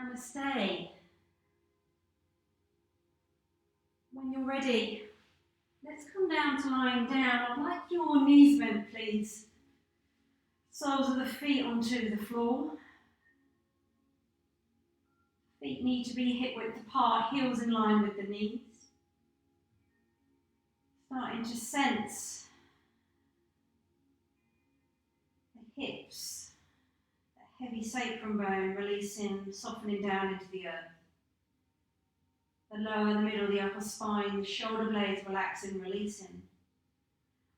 Namaste. When you're ready, let's come down to lying down. I'd like your knees bent, please. Soles of the feet onto the floor. Feet need to be hip width apart, heels in line with the knees. Starting to sense the hips, the heavy sacrum bone releasing, softening down into the earth. The lower, the middle, the upper spine, the shoulder blades relaxing, releasing.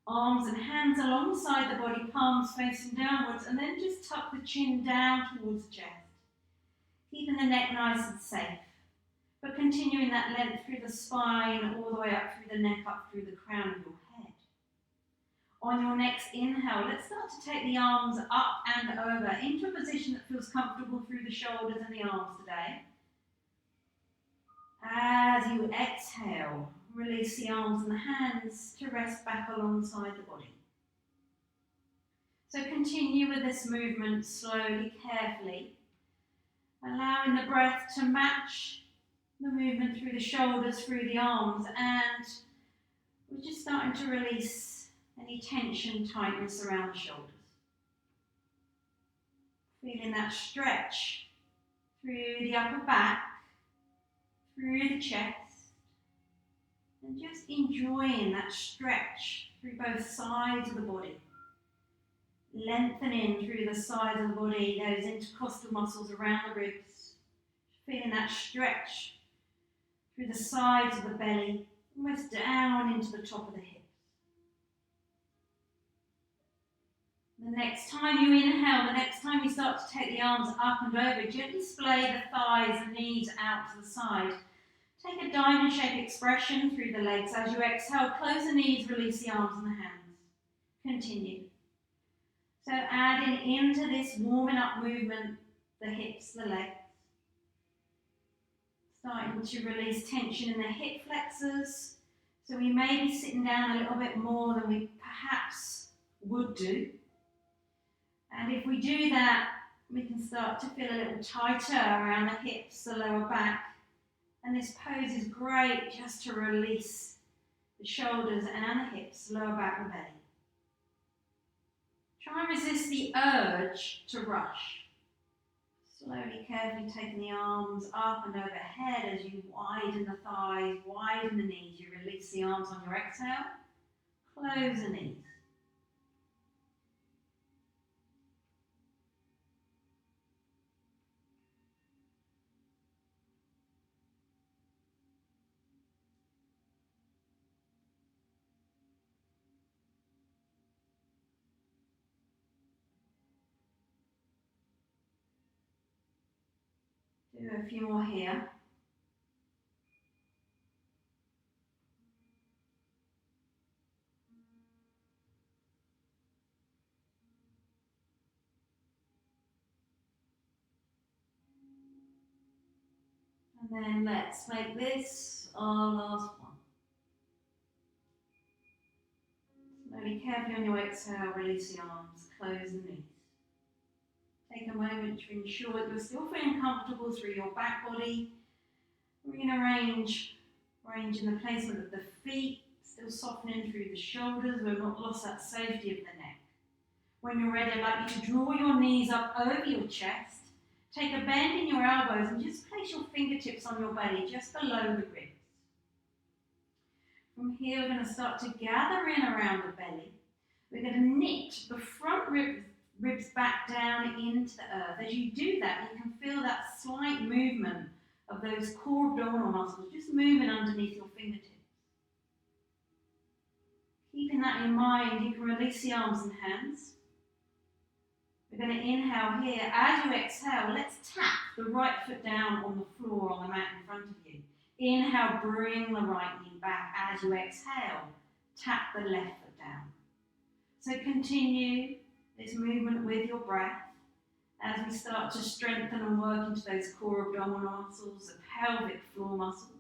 Arms and hands alongside the body, palms facing downwards, and then just tuck the chin down towards the chest. Keeping the neck nice and safe, but continuing that length through the spine, all the way up through the neck, up through the crown of your head. On your next inhale, let's start to take the arms up and over into a position that feels comfortable through the shoulders and the arms today. As you exhale, release the arms and the hands to rest back alongside the body. So continue with this movement slowly, carefully, allowing the breath to match the movement through the shoulders, through the arms, and we're just starting to release any tension, tightness around the shoulders. Feeling that stretch through the upper back, through the chest, and just enjoying that stretch through both sides of the body. Lengthening through the sides of the body, those intercostal muscles around the ribs. Feeling that stretch through the sides of the belly, almost down into the top of the hips. The next time you inhale, the next time you start to take the arms up and over, gently splay the thighs and knees out to the side. Take a diamond shape expression through the legs. As you exhale, close the knees, release the arms and the hands. Continue. So adding into this warming up movement, the hips, the legs. Starting to release tension in the hip flexors. So we may be sitting down a little bit more than we perhaps would do. And if we do that, we can start to feel a little tighter around the hips, the lower back. And this pose is great just to release the shoulders and the hips, lower back and belly. Try and resist the urge to rush. Slowly, carefully taking the arms up and overhead as you widen the thighs, widen the knees. You release the arms on your exhale. Close the knees. Do a few more here. And then let's make this our last one. Slowly, carefully on your exhale, release the arms, close the knees. Take a moment to ensure that you're still feeling comfortable through your back body. We're going to arranging the placement of the feet, still softening through the shoulders. We've not lost that safety of the neck. When you're ready, I'd like you to draw your knees up over your chest. Take a bend in your elbows and just place your fingertips on your belly, just below the ribs. From here, we're going to start to gather in around the belly. We're going to knit the front ribs back down into the earth. As you do that, you can feel that slight movement of those core abdominal muscles just moving underneath your fingertips. Keeping that in mind, you can release the arms and hands. We're going to inhale here. As you exhale, let's tap the right foot down on the floor on the mat in front of you. Inhale, bring the right knee back. As you exhale, tap the left foot down. So continue this movement with your breath as we start to strengthen and work into those core abdominal muscles, the pelvic floor muscles.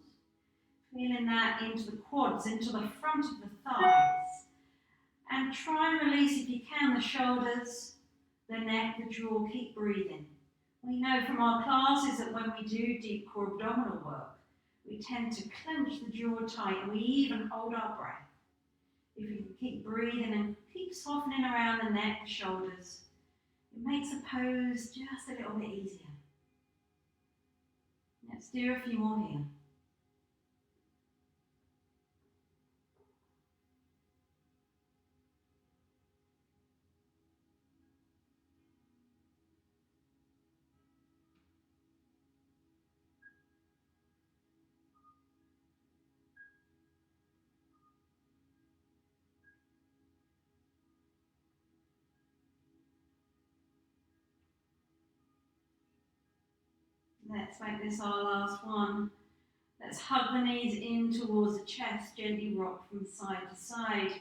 Feeling that into the quads, into the front of the thighs. And try and release, if you can, the shoulders, the neck, the jaw. Keep breathing. We know from our classes that when we do deep core abdominal work, we tend to clench the jaw tight and we even hold our breath. If you can keep breathing and keep softening around the neck, the shoulders, it makes the pose just a little bit easier. Let's do a few more here. Let's make this our last one. Let's hug the knees in towards the chest, gently rock from side to side,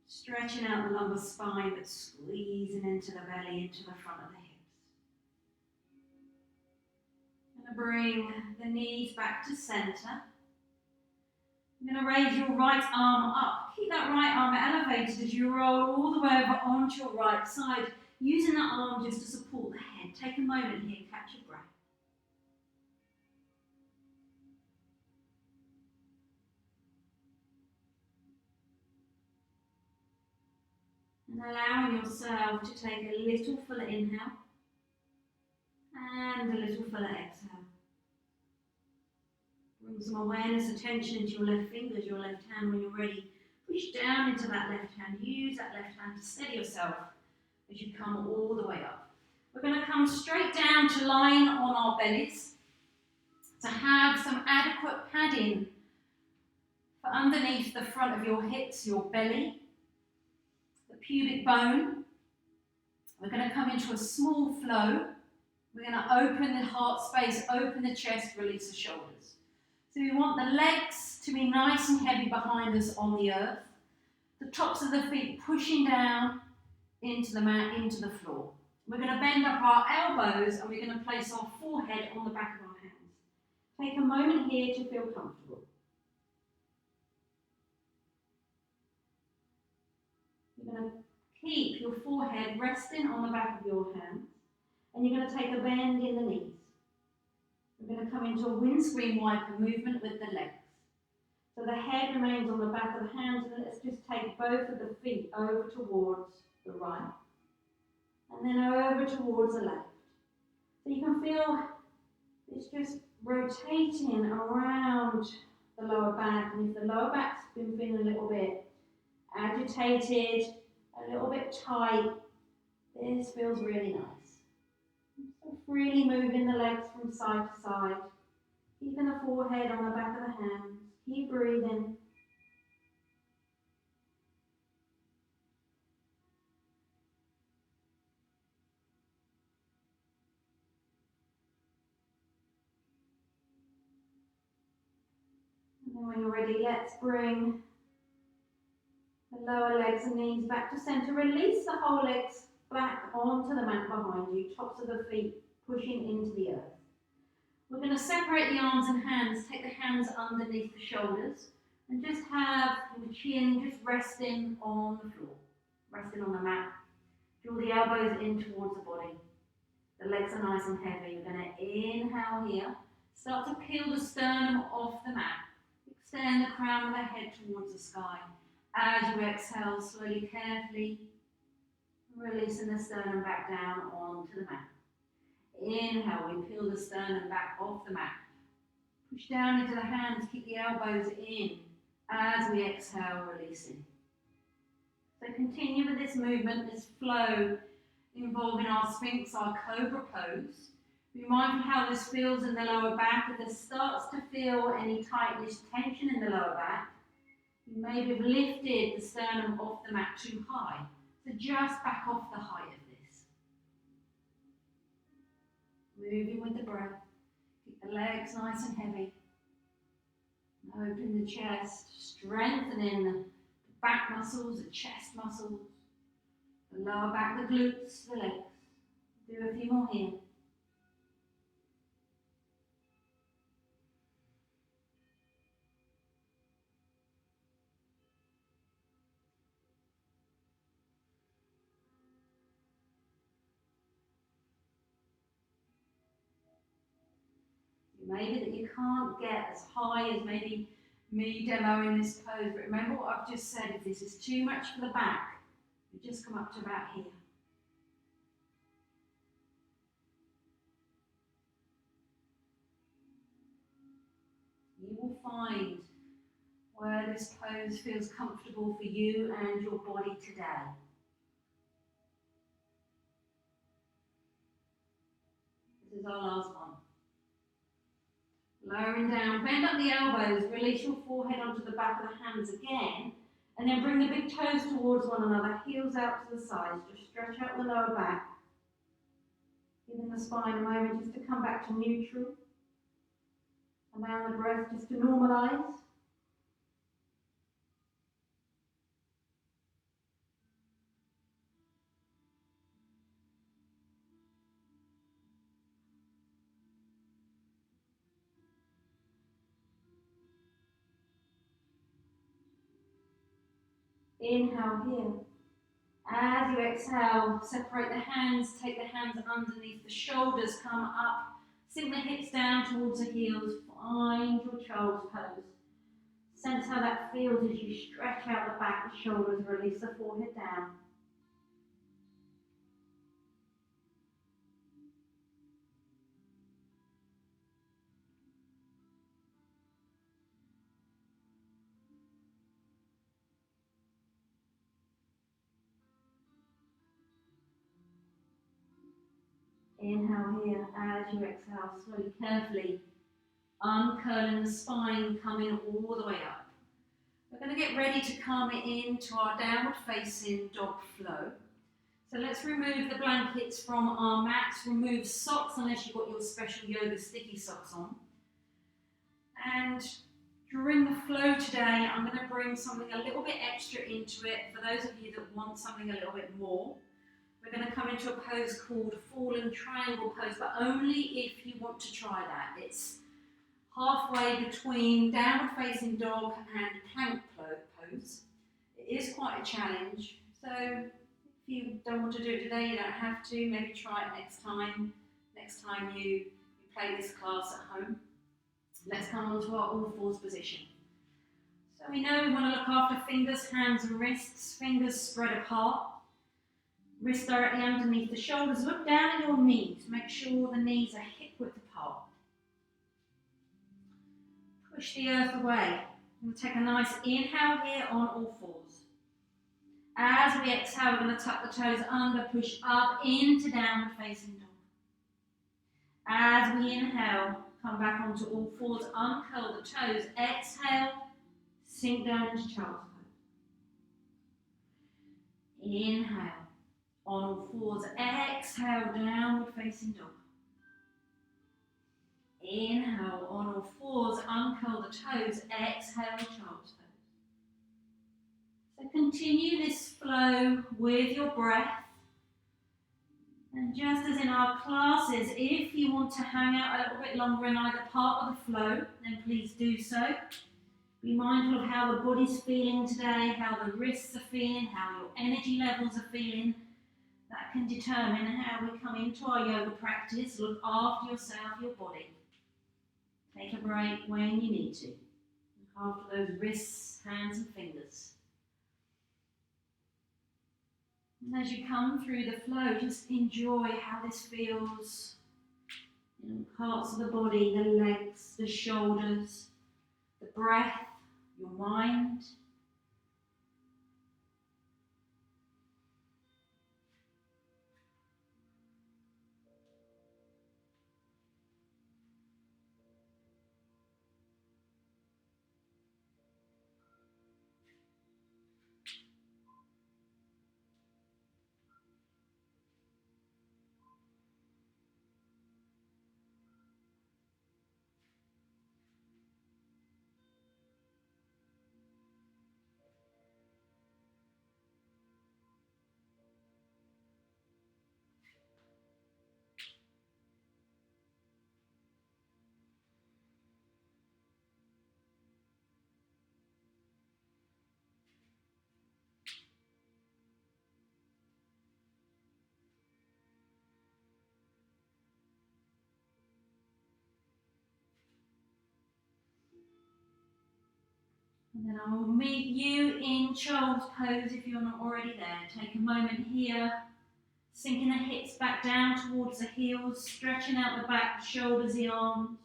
stretching out the lumbar spine but squeezing into the belly, into the front of the hips. I'm going to bring the knees back to center. You're going to raise your right arm up. Keep that right arm elevated as you roll all the way over onto your right side, using that arm just to support the head. Take a moment here, catch your breath. And allowing yourself to take a little fuller inhale and a little fuller exhale. Bring some awareness, attention into your left fingers, your left hand. When you're ready, push down into that left hand. Use that left hand to steady yourself as you come all the way up. We're going to come straight down to lying on our bellies to have some adequate padding for underneath the front of your hips, your belly, the pubic bone. We're going to come into a small flow. We're going to open the heart space, open the chest, release the shoulders. So we want the legs to be nice and heavy behind us on the earth. The tops of the feet pushing down into the mat, into the floor. We're going to bend up our elbows and we're going to place our forehead on the back of our hands. Take a moment here to feel comfortable. You're going to keep your forehead resting on the back of your hands and you're going to take a bend in the knees. We're going to come into a windscreen wiper movement with the legs. So the head remains on the back of the hands, and let's just take both of the feet over towards the right, and then over towards the left. So you can feel it's just rotating around the lower back, and if the lower back's been feeling a little bit agitated, a little bit tight, this feels really nice. So freely moving the legs from side to side, keeping the forehead on the back of the hands. Keep breathing. And then when you're ready, let's bring the lower legs and knees back to center. Release the whole legs back onto the mat behind you, tops of the feet pushing into the earth. We're going to separate the arms and hands, take the hands underneath the shoulders, and just have the chin just resting on the floor, resting on the mat. Draw the elbows in towards the body. The legs are nice and heavy. You're going to inhale here. Start to peel the sternum off the mat. Extend the crown of the head towards the sky. As you exhale, slowly, carefully, releasing the sternum back down onto the mat. Inhale, we peel the sternum back off the mat. Push down into the hands, keep the elbows in. As we exhale, releasing. So continue with this movement, this flow, involving our Sphinx, our Cobra pose. Be mindful how this feels in the lower back. If there starts to feel any tightness, tension in the lower back, you maybe have lifted the sternum off the mat too high. So just back off the height of this. Moving with the breath. Keep the legs nice and heavy. Open the chest, strengthening the back muscles, the chest muscles, the lower back, the glutes, the legs. Do a few more here. Maybe that you can't get as high as maybe me demoing this pose, but remember what I've just said, if this is too much for the back, you just come up to about here. You will find where this pose feels comfortable for you and your body today. This is our last one. Lowering down, bend up the elbows, release your forehead onto the back of the hands again, and then bring the big toes towards one another, heels out to the sides. Just stretch out the lower back, giving the spine a moment just to come back to neutral. Allow the breath just to normalise. Inhale here. As you exhale, separate the hands, take the hands underneath the shoulders, come up, sink the hips down towards the heels, find your child's pose. Sense how that feels as you stretch out the back, the shoulders, release the forehead down. Inhale here, as you exhale, slowly, carefully, uncurling the spine, coming all the way up. We're going to get ready to come into our downward facing dog flow. So let's remove the blankets from our mats, remove socks unless you've got your special yoga sticky socks on. And during the flow today, I'm going to bring something a little bit extra into it for those of you that want something a little bit more. We're going to come into a pose called fallen triangle pose, but only if you want to try that. It's halfway between downward facing dog and plank pose. It is quite a challenge, so if you don't want to do it today, you don't have to. Maybe try it next time you play this class at home. Let's come on to our all fours position. So we know we want to look after fingers, hands and wrists, fingers spread apart. Wrists directly underneath the shoulders. Look down at your knees. Make sure the knees are hip width apart. Push the earth away. We'll take a nice inhale here on all fours. As we exhale, we're going to tuck the toes under, push up into downward facing dog. As we inhale, come back onto all fours, uncurl the toes. Exhale, sink down into child's pose. Inhale. On all fours, exhale, downward facing dog. Inhale, on all fours, uncurl the toes, exhale, child's pose. So continue this flow with your breath. And just as in our classes, if you want to hang out a little bit longer in either part of the flow, then please do so. Be mindful of how the body's feeling today, how the wrists are feeling, how your energy levels are feeling. That can determine how we come into our yoga practice. Look after yourself, your body. Take a break when you need to. Look after those wrists, hands and fingers. And as you come through the flow, just enjoy how this feels in parts of the body, the legs, the shoulders, the breath, your mind. And then I will meet you in child's pose if you're not already there. Take a moment here, sinking the hips back down towards the heels, stretching out the back, the shoulders, the arms,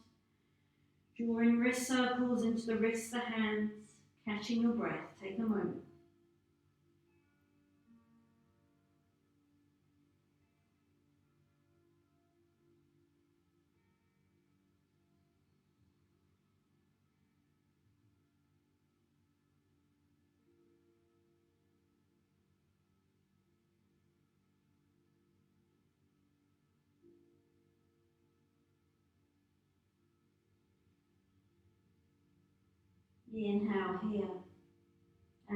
drawing wrist circles into the wrists, the hands, catching your breath. Take a moment. Inhale here.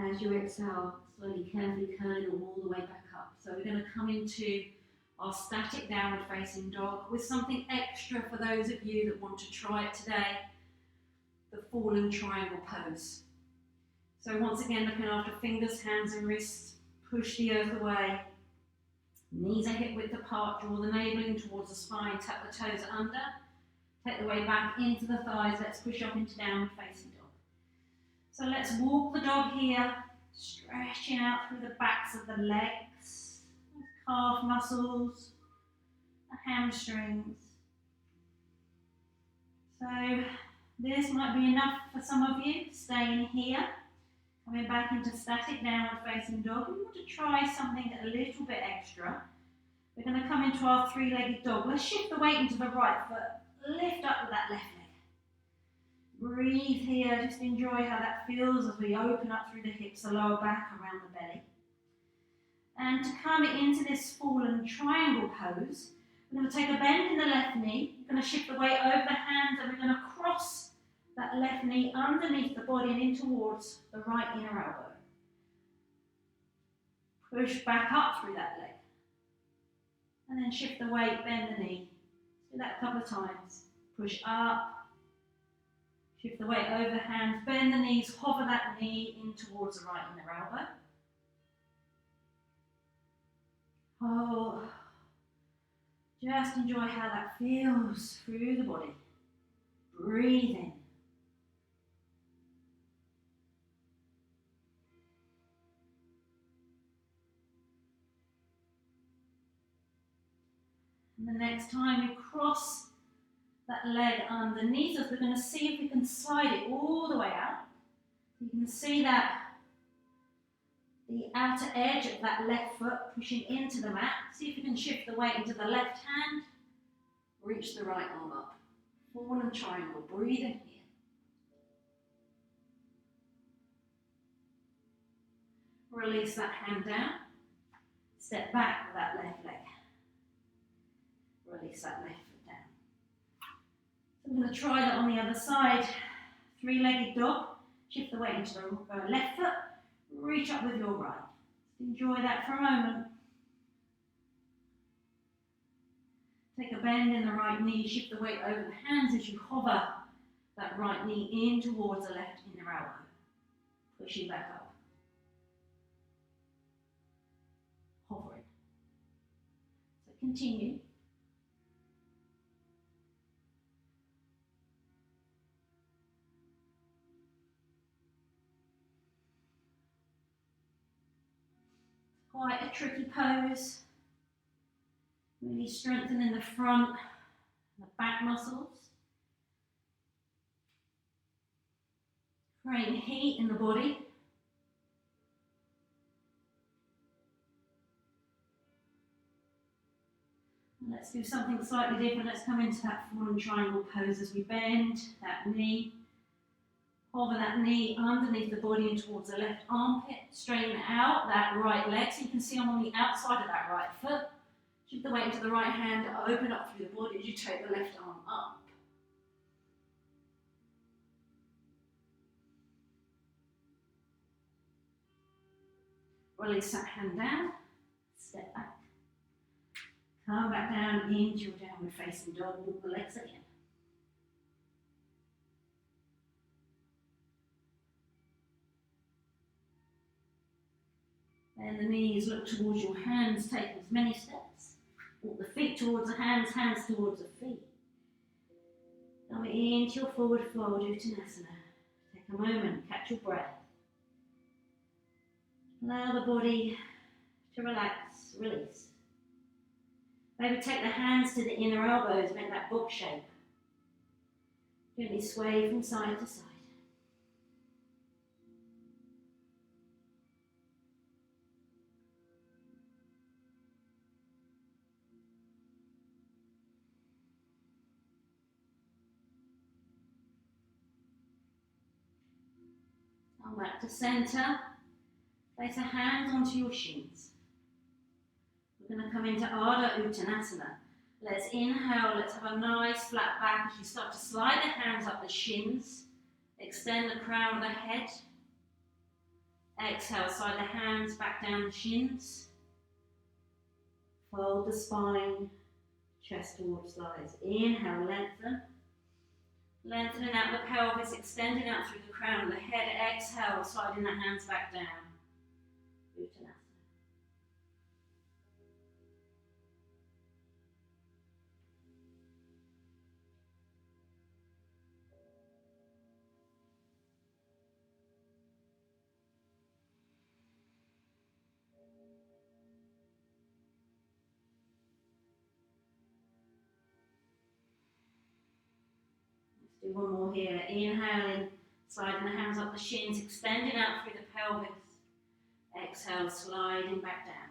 As you exhale, slowly, carefully curling all the way back up. So we're going to come into our static downward facing dog with something extra for those of you that want to try it today, the fallen triangle pose. So once again, looking after fingers, hands and wrists, push the earth away. Knees are hip width apart, draw the navel in towards the spine, tap the toes under, take the weight back into the thighs. Let's push up into downward facing dog. So let's walk the dog here, stretching out through the backs of the legs, calf muscles, the hamstrings. So this might be enough for some of you, staying here, coming back into static downward facing dog. We want to try something a little bit extra. We're going to come into our three-legged dog. Let's shift the weight into the right foot, lift up with that left leg. Breathe here, just enjoy how that feels as we open up through the hips, the lower back, around the belly. And to come into this fallen triangle pose, we're going to take a bend in the left knee, we're going to shift the weight over the hands, and we're going to cross that left knee underneath the body and in towards the right inner elbow. Push back up through that leg. And then shift the weight, bend the knee. Do that a couple of times. Push up. Shift the weight over the hands, bend the knees, hover that knee in towards the right inner elbow. Oh, just enjoy how that feels through the body. Breathe in. And the next time you cross that leg underneath us, we're going to see if we can slide it all the way out. You can see that the outer edge of that left foot pushing into the mat. See if you can shift the weight into the left hand, reach the right arm up. Fallen triangle, breathe in here. Release that hand down, step back with that left leg. Release that left foot down. I'm going to try that on the other side. Three-legged dog. Shift the weight into the left foot. Reach up with your right. Enjoy that for a moment. Take a bend in the right knee. Shift the weight over the hands as you hover that right knee in towards the left inner elbow. Pushing back up. Hovering. So continue. Quite a tricky pose, really strengthening the front and the back muscles, creating heat in the body. And let's do something slightly different. Let's come into that fallen triangle pose as we bend that knee. Hover that knee underneath the body and towards the left armpit. Straighten out that right leg. So you can see I'm on the outside of that right foot. Shift the weight into the right hand. Open up through the body as you take the left arm up. Release that hand down. Step back. Come back down into your downward facing dog. Walk the legs again. Bend the knees, look towards your hands, take as many steps. Walk the feet towards the hands, hands towards the feet. Come into your forward fold, Uttanasana. Take Take a moment, catch your breath. Allow the body to relax, release. Maybe take the hands to the inner elbows, make that book shape. Gently sway from side to side. Come back to centre. Place your hands onto your shins. We're going to come into Ardha Uttanasana. Let's inhale, let's have a nice flat back as you start to slide the hands up the shins. Extend the crown of the head. Exhale, slide the hands back down the shins. Fold the spine, chest towards thighs. Inhale, lengthen. Lengthening out the pelvis, extending out through the crown of the head. Exhale, sliding the hands back down. Uttanasana. Do one more here. Inhaling, sliding the hands up the shins, extending out through the pelvis. Exhale, sliding back down.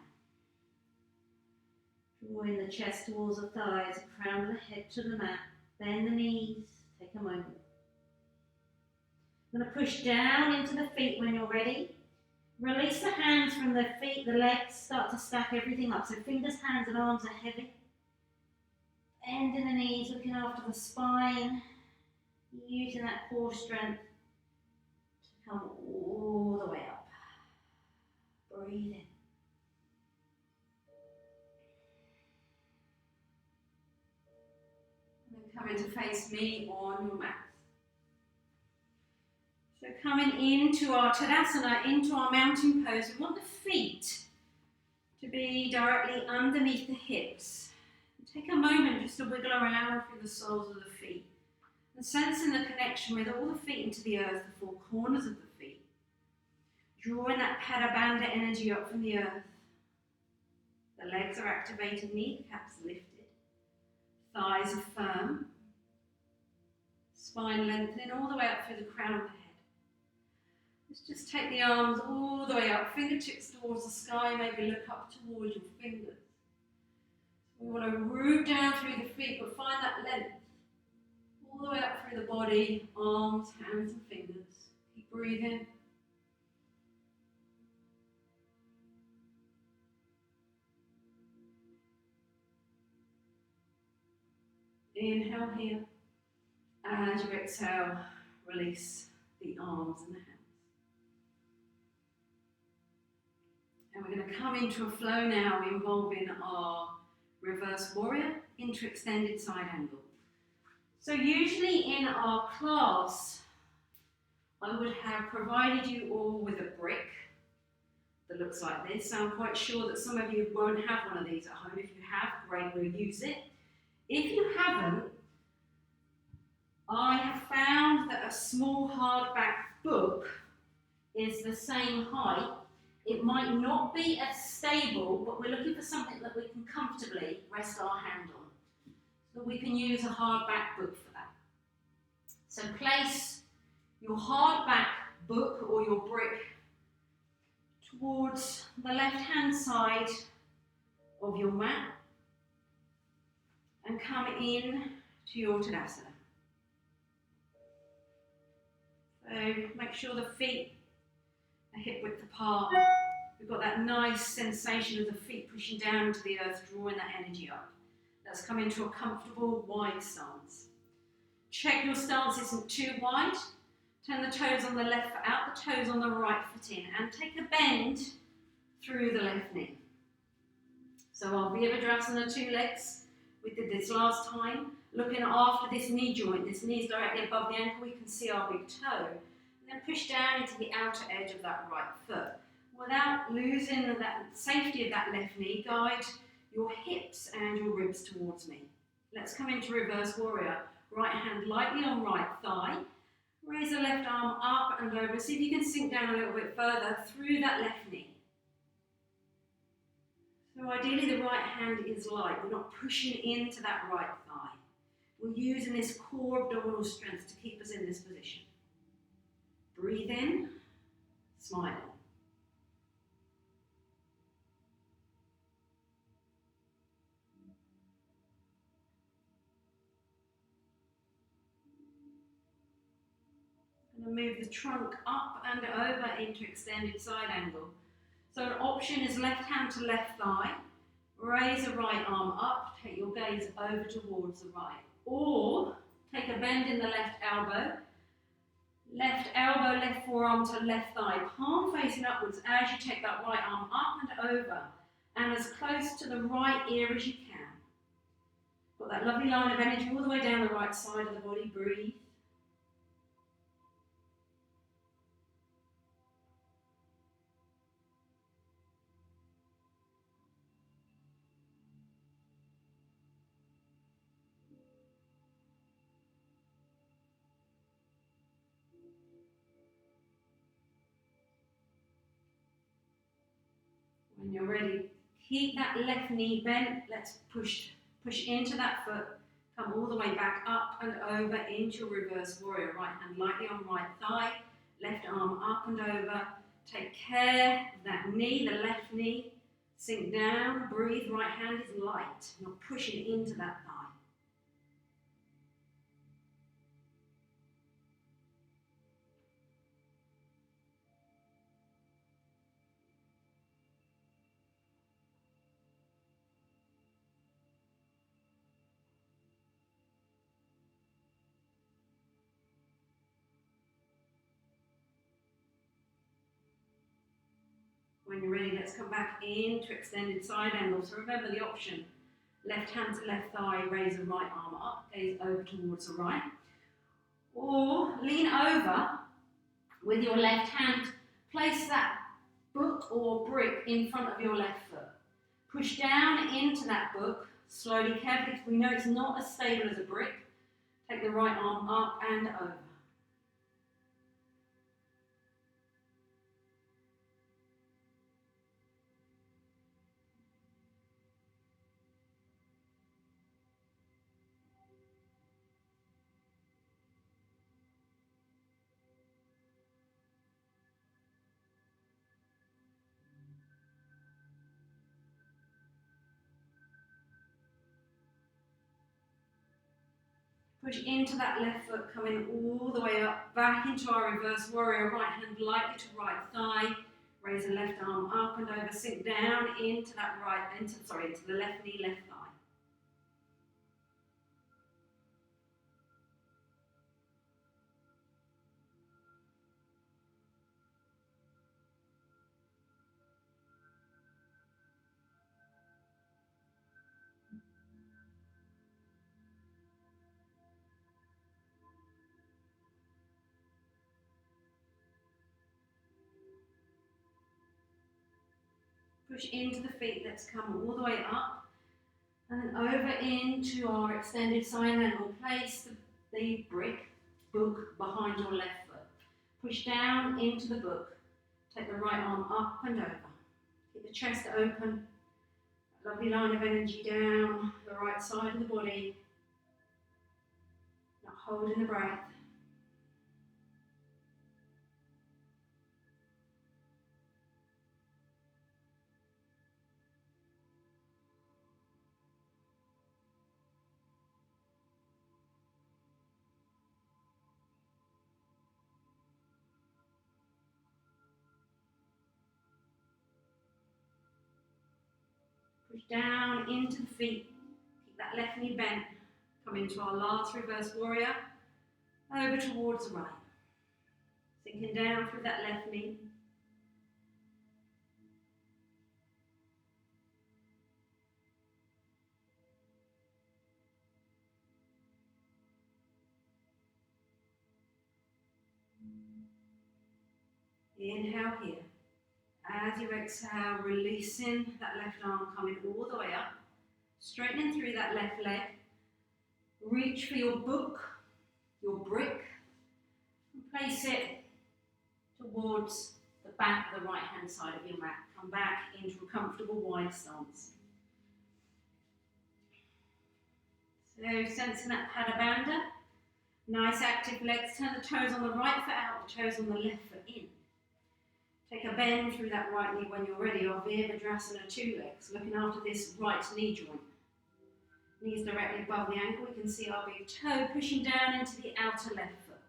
Drawing the chest towards the thighs, the crown of the head to the mat. Bend the knees. Take a moment. I'm going to push down into the feet when you're ready. Release the hands from the feet, the legs. Start to stack everything up. So fingers, hands and arms are heavy. Bending the knees, looking after the spine. Using that core strength to come all the way up. Breathe in. And then coming to face me on your mat. So coming into our Tadasana, into our mountain pose, we want the feet to be directly underneath the hips. And take a moment just to wiggle around through the soles of the feet. And sensing the connection with all the feet into the earth, the four corners of the feet. Drawing that Pada Bandha energy up from the earth. The legs are activated, kneecaps lifted. Thighs are firm. Spine lengthening all the way up through the crown of the head. Let's just take the arms all the way up, fingertips towards the sky, maybe look up towards your fingers. We want to root down through the feet, but find that length. All the way up through the body, arms, hands and fingers. Keep breathing. Inhale here. As you exhale, release the arms and the hands. And we're going to come into a flow now involving our reverse warrior into extended side angle. So usually in our class, I would have provided you all with a brick that looks like this. So I'm quite sure that some of you won't have one of these at home. If you have, great, we'll use it. If you haven't, I have found that a small hardback book is the same height. It might not be as stable, but we're looking for something that we can comfortably rest our hand on. So we can use a hardback book for that. So place your hardback book or your brick towards the left-hand side of your mat and come in to your Tadasana. So make sure the feet are hip width apart. We've got that nice sensation of the feet pushing down into the earth, drawing that energy up. Let's come into a comfortable wide stance. Check your stance isn't too wide. Turn the toes on the left foot out, the toes on the right foot in, and take a bend through the left knee. So our Virabhadrasana, 2 legs, we did this last time. Looking after this knee joint, this knee is directly above the ankle, we can see our big toe. And then push down into the outer edge of that right foot. Without losing that safety of that left knee, guide your hips and your ribs towards me. Let's come into reverse warrior. Right hand lightly on right thigh. Raise the left arm up and over. See if you can sink down a little bit further through that left knee. So ideally the right hand is light. We're not pushing into that right thigh. We're using this core abdominal strength to keep us in this position. Breathe in, smile. And move the trunk up and over into extended side angle. So an option is left hand to left thigh. Raise the right arm up, take your gaze over towards the right. Or take a bend in the left elbow, left forearm to left thigh, palm facing upwards as you take that right arm up and over, and as close to the right ear as you can. Got that lovely line of energy all the way down the right side of the body. Breathe. When you're ready, keep that left knee bent. Let's push into that foot. Come all the way back up and over into reverse warrior. Right hand lightly on right thigh. Left arm up and over. Take care of that knee, the left knee. Sink down, breathe. Right hand is light. Not pushing into that thigh. When you're ready, let's come back into extended side angle. So remember the option, left hand to left thigh, raise the right arm up, gaze over towards the right. Or lean over with your left hand, place that book or brick in front of your left foot. Push down into that book, slowly, carefully, because we know it's not as stable as a brick. Take the right arm up and over. Push into that left foot, coming all the way up, back into our reverse warrior. Right hand lightly to right thigh. Raise the left arm up and over. Sink down into that into the left knee, left thigh. Push into the feet. Let's come all the way up and then over into our extended side angle. Place the book behind your left foot. Push down into the book. Take the right arm up and over. Keep the chest open. Lovely line of energy down the right side of the body. Not holding the breath. Push down into the feet. Keep that left knee bent. Come into our last reverse warrior. Over towards the right. Sinking down through that left knee. Inhale here. As you exhale, releasing that left arm, coming all the way up. Straightening through that left leg. Reach for your book, your brick. place it towards the back of the right hand side of your mat. Come back into a comfortable wide stance. So sensing that Pada Bandha. Nice active legs. Turn the toes on the right foot out, the toes on the left foot in. Take a bend through that right knee when you're ready, or Virabhadrasana, 2 legs, looking after this right knee joint. Knees directly above the ankle. We can see our big toe pushing down into the outer left foot.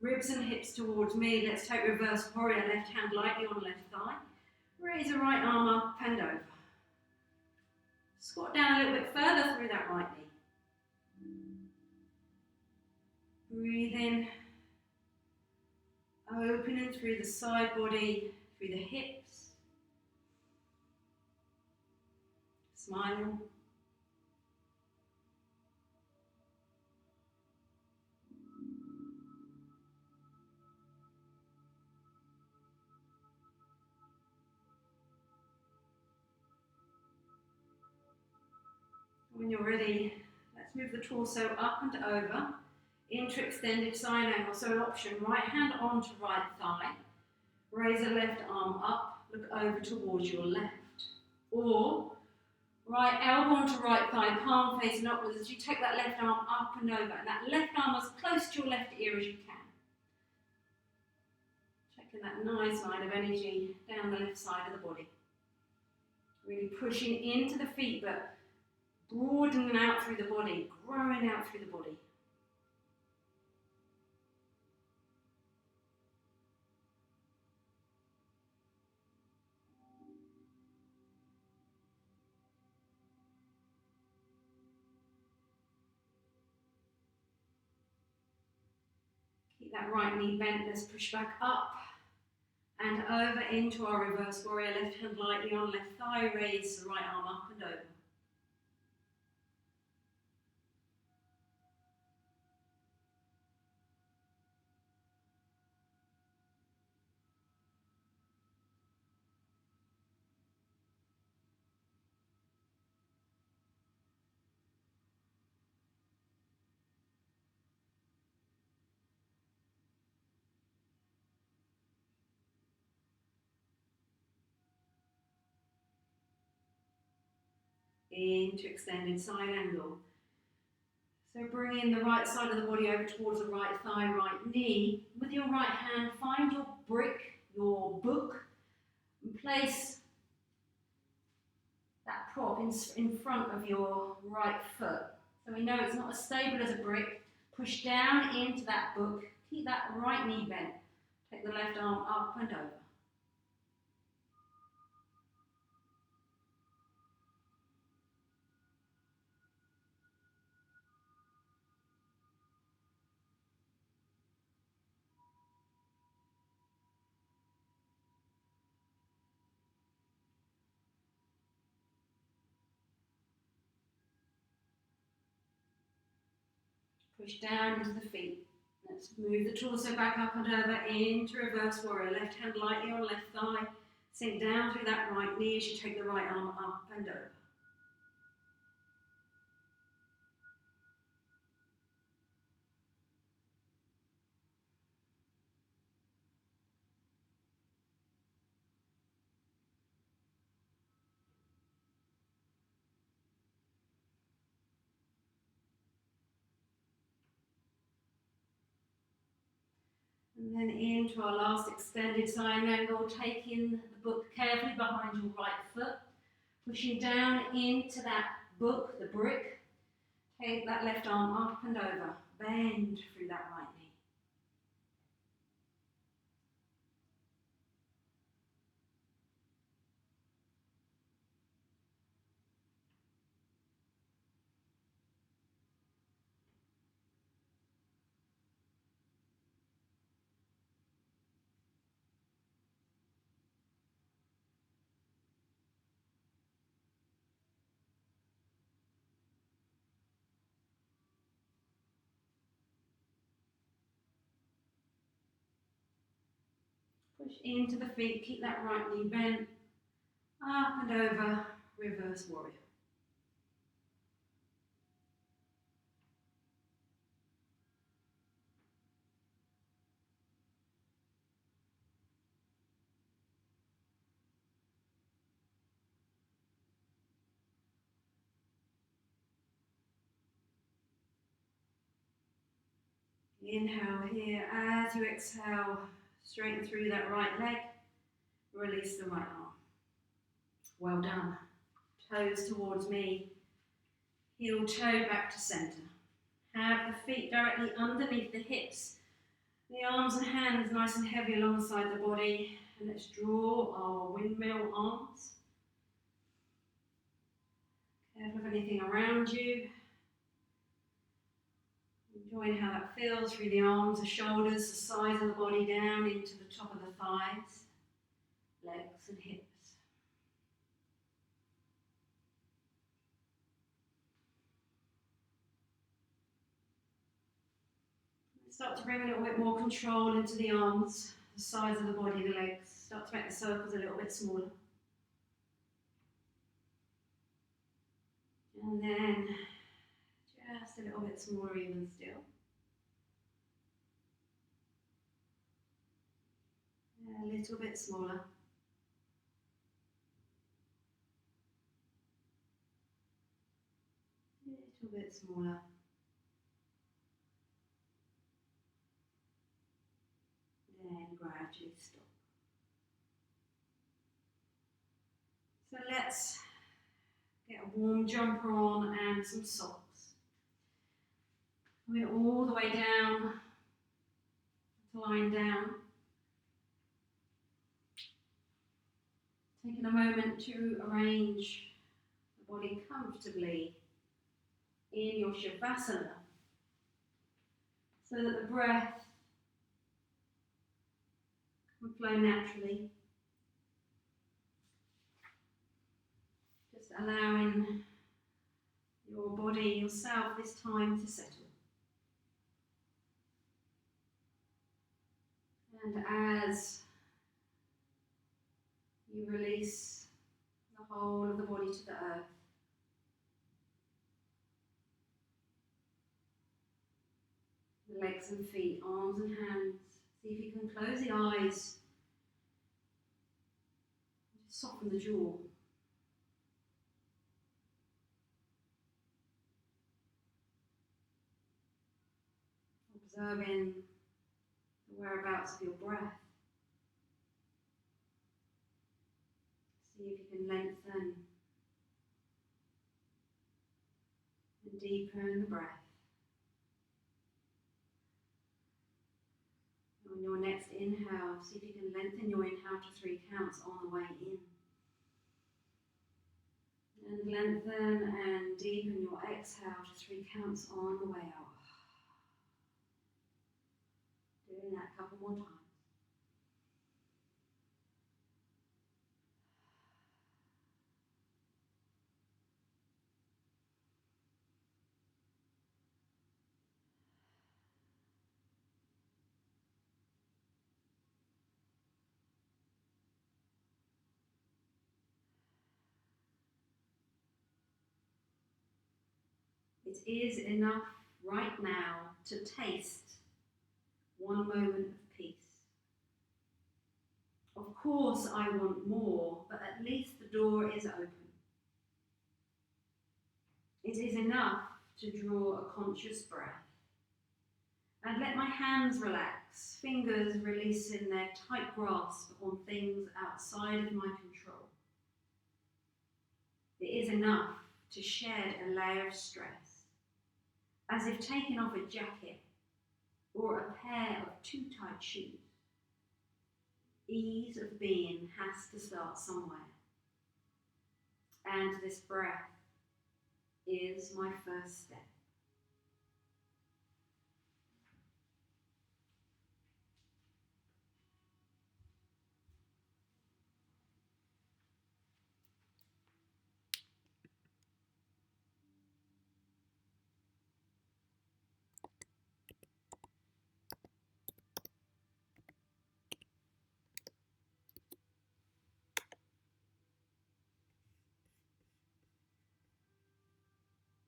Ribs and hips towards me. Let's take reverse warrior. Left hand lightly on left thigh. Raise the right arm up and over. Squat down a little bit further through that right knee. Breathe in. Opening through the side body, through the hips. Smile. When you're ready, let's move the torso up and over into extended side angle. So an option, right hand onto right thigh, raise the left arm up, look over towards your left. Or right elbow onto right thigh, palm facing upwards as you take that left arm up and over. And that left arm as close to your left ear as you can. Checking that nice line of energy down the left side of the body. Really pushing into the feet, but broadening out through the body, growing out through the body. Keep that right knee bent. Let's push back up and over into our reverse warrior. Left hand lightly on left thigh. Raise the right arm up and over. Into extended side angle. So bring in the right side of the body over towards the right thigh, right knee. With your right hand, find your brick, your book, and place that prop in front of your right foot. So we know it's not as stable as a brick. Push down into that book. Keep that right knee bent. Take the left arm up and over. Push down into the feet. Let's move the torso back up and over into reverse warrior. Left hand lightly on left thigh. Sink down through that right knee as you take the right arm up and over. And then into our last extended side angle, taking the book carefully behind your right foot, pushing down into that book, the brick. Take that left arm up and over, bend through that right knee. Push into the feet, keep that right knee bent, up and over, reverse warrior. Inhale here. As you exhale, straighten through that right leg. Release the right arm. Well done. Toes towards me. Heel toe back to centre. Have the feet directly underneath the hips. The arms and hands nice and heavy alongside the body. And let's draw our windmill arms. Careful of anything around you. Enjoying how that feels through the arms, the shoulders, the sides of the body down into the top of the thighs, legs and hips. Start to bring a little bit more control into the arms, the sides of the body, the legs. Start to make the circles a little bit smaller. And then just a little bit smaller even still. A little bit smaller. A little bit smaller. Then gradually stop. So let's get a warm jumper on and some socks. Coming all the way down, lying down. Taking a moment to arrange the body comfortably in your Shavasana so that the breath can flow naturally. Just allowing your body, yourself, this time to settle. And as you release the whole of the body to the earth, the legs and feet, arms and hands, see if you can close the eyes, just soften the jaw. Observing the whereabouts of your breath. See if you can lengthen and deepen the breath. And on your next inhale, see if you can lengthen your inhale to 3 counts on the way in. And lengthen and deepen your exhale to 3 counts on the way out. Doing that a couple more times. It is enough right now to taste one moment of peace. Of course I want more, but at least the door is open. It is enough to draw a conscious breath. And let my hands relax, fingers releasing their tight grasp on things outside of my control. It is enough to shed a layer of stress, as if taking off a jacket or a pair of too tight shoes. Ease of being has to start somewhere. And this breath is my first step.